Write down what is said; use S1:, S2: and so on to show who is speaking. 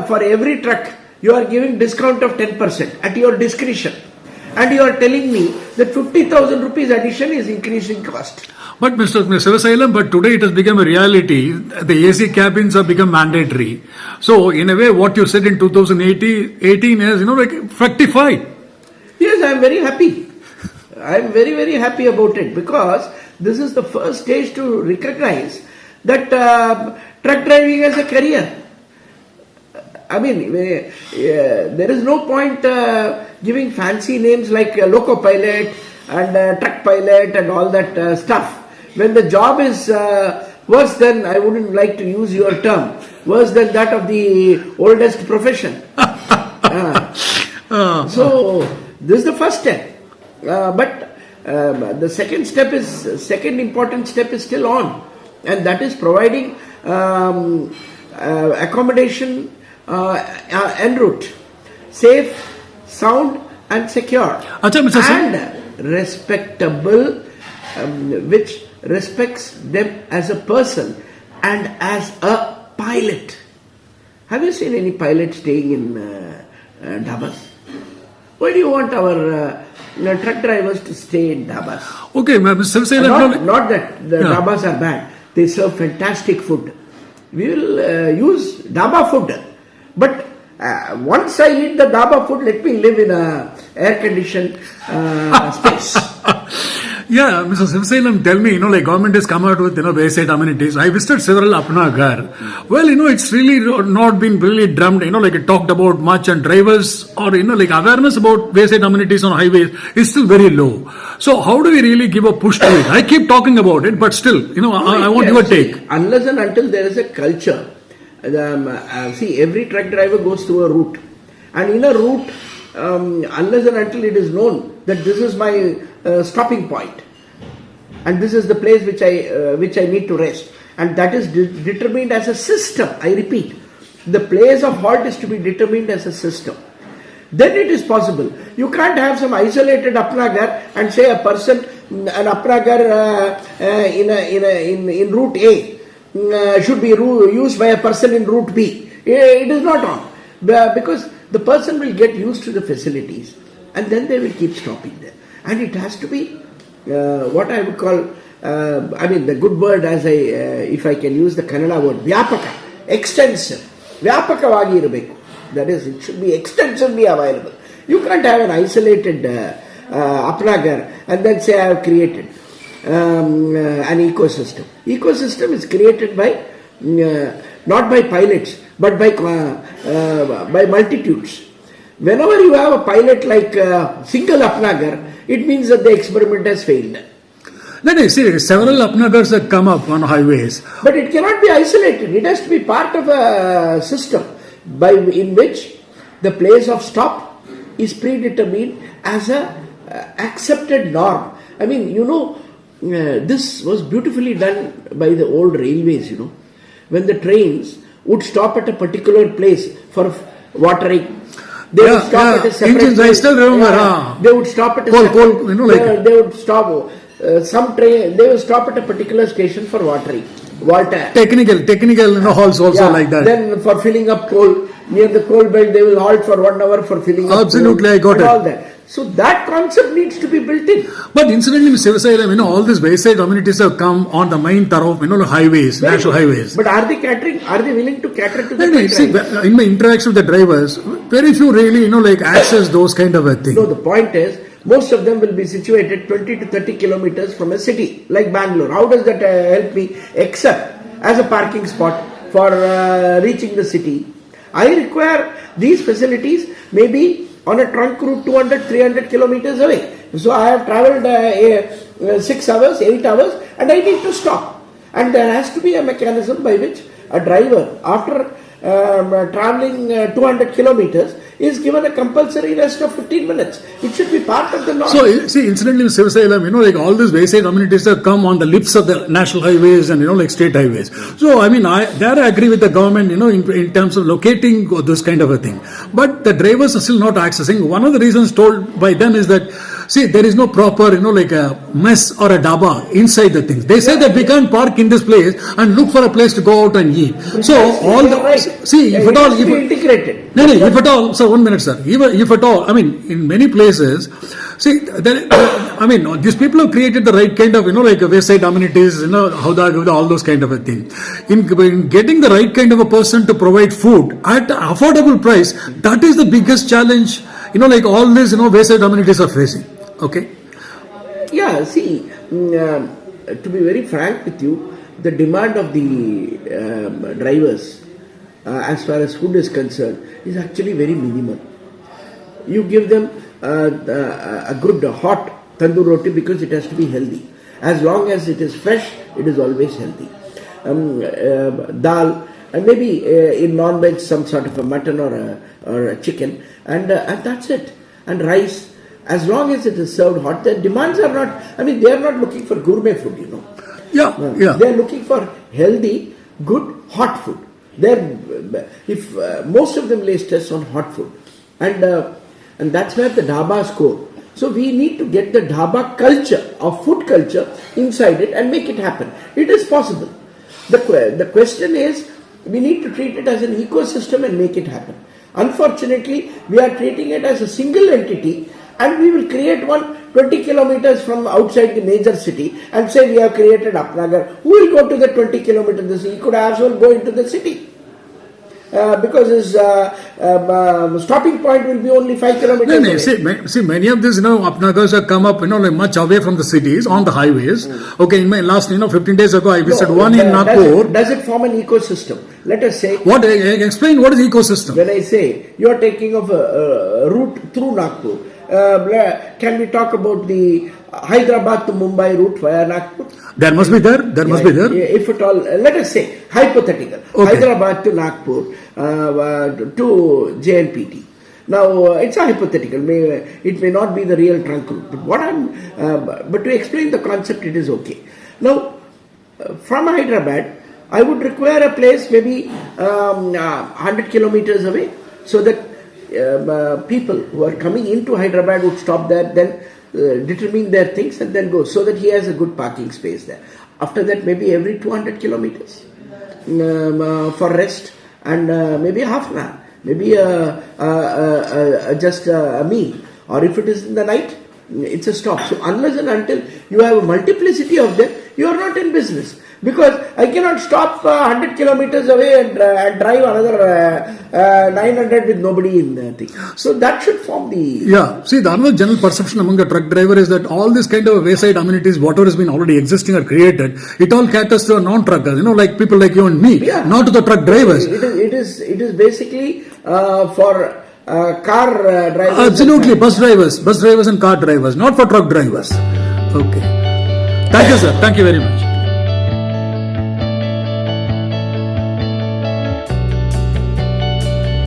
S1: for every truck, you are giving discount of 10% at your discretion. And you are telling me that 50,000 rupees addition is increasing cost.
S2: But Mr. Sivasailam, but today it has become a reality. The AC cabins have become mandatory. So in a way, what you said in 2018 is, rectified.
S1: Yes, I am very happy. I am very, very happy about it, because this is the first stage to recognize that truck driving as a career. I mean, there is no point giving fancy names like loco pilot and truck pilot and all that stuff. When the job is worse than, I wouldn't like to use your term, worse than that of the oldest profession. So, this is the first step. But the second important step is still on. And that is providing accommodation en route, safe, sound and secure, and respectable, which respects them as a person and as a pilot. Have you seen any pilot staying in dhabas? Why do you want our truck drivers to stay in dhabas?
S2: Okay, Mr. Sivasailam,
S1: not that the dhabas are bad. They serve fantastic food. We will use dhaba food. But once I eat the dhaba food, let me live in a air-conditioned space.
S2: Yeah, Mr. Sivasailam, tell me, government has come out with, wayside amenities. I visited several apna ghar. Well, it's really not been really drummed, talked about much, and drivers or, awareness about wayside amenities on highways is still very low. So how do we really give a push to it? I keep talking about it, but still, I want your take.
S1: Unless and until there is a culture. See, every truck driver goes through a route, and in a route, unless and until it is known that this is my stopping point, and this is the place which I need to rest, and that is determined as a system. I repeat, the place of halt is to be determined as a system. Then it is possible. You can't have some isolated apnagar and say a person, an apnagar in route A should be used by a person in route B. It is not on, because the person will get used to the facilities, and then they will keep stopping there. And it has to be what I would call, the good word, if I can use the Kannada word, vyapaka, extensive, vyapakavagi irbeku. That is, it should be extensively available. You can't have an isolated apnagar and then say I have created an ecosystem. Ecosystem is created by not by pilots, but by multitudes. Whenever you have a pilot like single apnagar, it means that the experiment has failed.
S2: Let me see, several apnagars that come up on highways.
S1: But it cannot be isolated. It has to be part of a system in which the place of stop is predetermined as a accepted norm. I mean, this was beautifully done by the old railways, when the trains would stop at a particular place for watering. They would stop at a separate place.
S2: I still remember.
S1: They would stop at a separate they would stop they would stop at a particular station for watering.
S2: Technical halls also like that.
S1: Then for filling up coal, near the coal belt, they will halt for 1 hour for filling up
S2: Absolutely,
S1: coal.
S2: I got it.
S1: All that. So that concept needs to be built in.
S2: But incidentally, Mr. Sivasailam, all these wayside amenities have come on the main thorough, highways, national highways.
S1: But are they catering? Are they willing to cater to the
S2: drivers? In my interaction with the drivers, very few really, access those kind of a thing.
S1: No, the point is, most of them will be situated 20 to 30 kilometers from a city like Bangalore. How does that help me? Except as a parking spot for reaching the city. I require these facilities maybe on a trunk route 200, 300 kilometers away. So I have travelled 6 hours, 8 hours, and I need to stop. And there has to be a mechanism by which a driver, after travelling 200 kilometers, is given a compulsory rest of 15 minutes. It should be part of the norm.
S2: So, see, incidentally, Sivasailam, all these wayside amenities have come on the lips of the national highways and, state highways. So, I agree with the government, in terms of locating this kind of a thing. But the drivers are still not accessing. One of the reasons told by them is that See, there is no proper, like a mess or a daba inside the things. They say that we can't park in this place and look for a place to go out and eat. So all the
S1: right.
S2: see, if at all, if
S1: integrated.
S2: no, if at all, sir, 1 minute, sir. If at all, I mean, in many places, see, these people have created the right kind of, like wayside amenities, howda, all those kind of a thing. In getting the right kind of a person to provide food at affordable price, that is the biggest challenge, like all these, wayside amenities are facing. Okay?
S1: Yeah, see, to be very frank with you, the demand of the drivers as far as food is concerned is actually very minimal. You give them a good hot tandoor roti because it has to be healthy. As long as it is fresh, it is always healthy. Dal, and maybe in non-veg some sort of a mutton or a chicken, and that's it. And rice, as long as it is served hot. The demands are not, they are not looking for gourmet food,
S2: Yeah.
S1: They are looking for healthy, good, hot food. If most of them lay stress on hot food, and that's where the dhabas go. So we need to get the dhaba culture or food culture inside it and make it happen. It is possible. The question is, we need to treat it as an ecosystem and make it happen. Unfortunately, we are treating it as a single entity, and we will create one 20 kilometers from outside the major city and say we have created Apnagar. Who will go to the 20 kilometers? He could as well go into the city. Because his stopping point will be only 5 kilometers away.
S2: See, many of these, Apnagars have come up, like much away from the cities, on the highways. Okay, in my last, 15 days ago, I visited one in Nagpur.
S1: Does it form an ecosystem? Let us say.
S2: Explain what is ecosystem?
S1: When I say you are taking of a route through Nagpur, can we talk about the Hyderabad to Mumbai route via Nagpur?
S2: There must be there.
S1: If at all, let us say, hypothetical. Okay. Hyderabad to Nagpur to JNPT. Now, it's a hypothetical. It may not be the real trunk route. But to explain the concept, it is okay. Now, from Hyderabad, I would require a place maybe 100 kilometers away, so that people who are coming into Hyderabad would stop there, then determine their things and then go, so that he has a good parking space there. After that, maybe every 200 kilometers for rest, and maybe half an hour, maybe just a meal, or if it is in the night, it's a stop. So unless and until you have a multiplicity of them, you are not in business. Because I cannot stop 100 kilometers away and drive another 900 with nobody in the thing. So that should form the...
S2: Yeah. See, the other general perception among the truck driver is that all this kind of wayside amenities, whatever has been already existing or created, it all caters to non-truckers, like people like you and me, not to the truck drivers.
S1: It is basically for car drivers.
S2: Absolutely, bus drivers and car drivers, not for truck drivers. Okay. Thank you, sir. Thank you very much.